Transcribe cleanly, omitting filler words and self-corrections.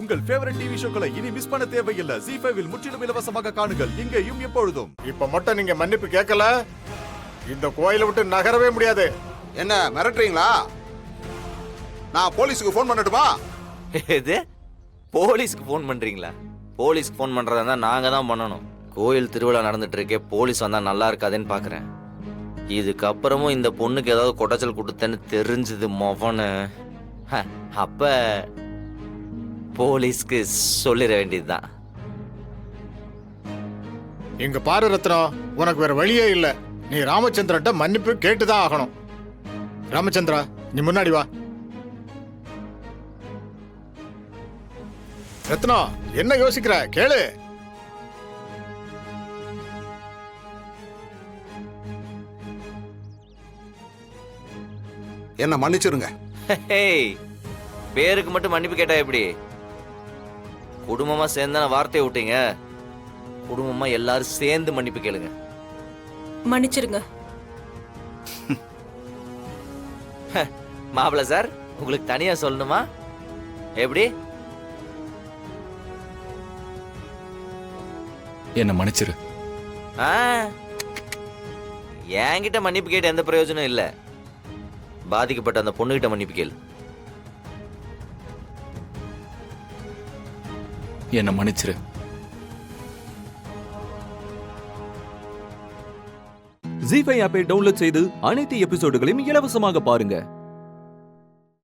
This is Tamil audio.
உங்கள் ஃபேவரட் டிவி ஷோக்களை இனி மிஸ் பண்ண தேவையில்லை. ZEE5 இல் முற்றிலும் இலவசமாக காணுங்கள், இங்கேயும் எப்பொழுதும். இப்ப மட்டும் நீங்க மன்னிப்பு கேட்கல, இந்த கோயிலை விட்டு நகரவே முடியாது. என்ன மிரட்டுறீங்களா? நான் போலீஸுக்கு ஃபோன் பண்ணட்டுமா? எது? போலீஸ்க்கு ஃபோன் பண்றீங்களா? போலீஸ்க்கு ஃபோன் பண்றதா இருந்தா நாங்க தான் பண்ணணும். கோயில் திருவிழா நடந்துட்டு இருக்கே, போலீஸ் வந்தா நல்லா இருக்காதுன்னு பாக்குறேன். இதுக்கப்புறமும் இந்த பொண்ணுக்கு ஏதாவது கொடைச்சல் கொடுத்தேன்னு தெரிஞ்சது மொவனு, அப்ப போலீஸ்க்கு சொல்லிட வேண்டியதுதான். இங்க பாரு ரத்னம், உனக்கு வேற வழியே இல்ல. நீ ராமச்சந்திரன்ட்ட மன்னிப்பு கேட்டுதான் ஆகணும். ராமச்சந்திரா, நீ முன்னாடி வா. ரத்னம், என்ன யோசிக்கிற? கேளு. என்ன மன்னிச்சிருங்க. பேருக்கு மட்டும் மன்னிப்பு கேட்டா எப்படி? குடும்பமா சேர்ந்தான வார்த்தையை விட்டீங்க. குடும்பமா எல்லாரும் சேர்ந்து மன்னிப்பு கேளுங்க. மன்னிச்சிருங்க. மாப்பிள்ள சார், உங்களுக்கு தனியா சொல்லணுமா? எப்படி? என்ன மன்னிச்சிரு. என்கிட்ட மன்னிப்பு கேட்டு எந்த பிரயோஜனம் இல்ல. பாதிக்கப்பட்ட அந்த பொண்ணுகிட்ட மன்னிப்பு கேளு. என்ன மன்னிச்சிரு. ZEE5 ஆப்பை டவுன்லோட் செய்து அனைத்து எபிசோடுகளையும் இலவசமாக பாருங்க.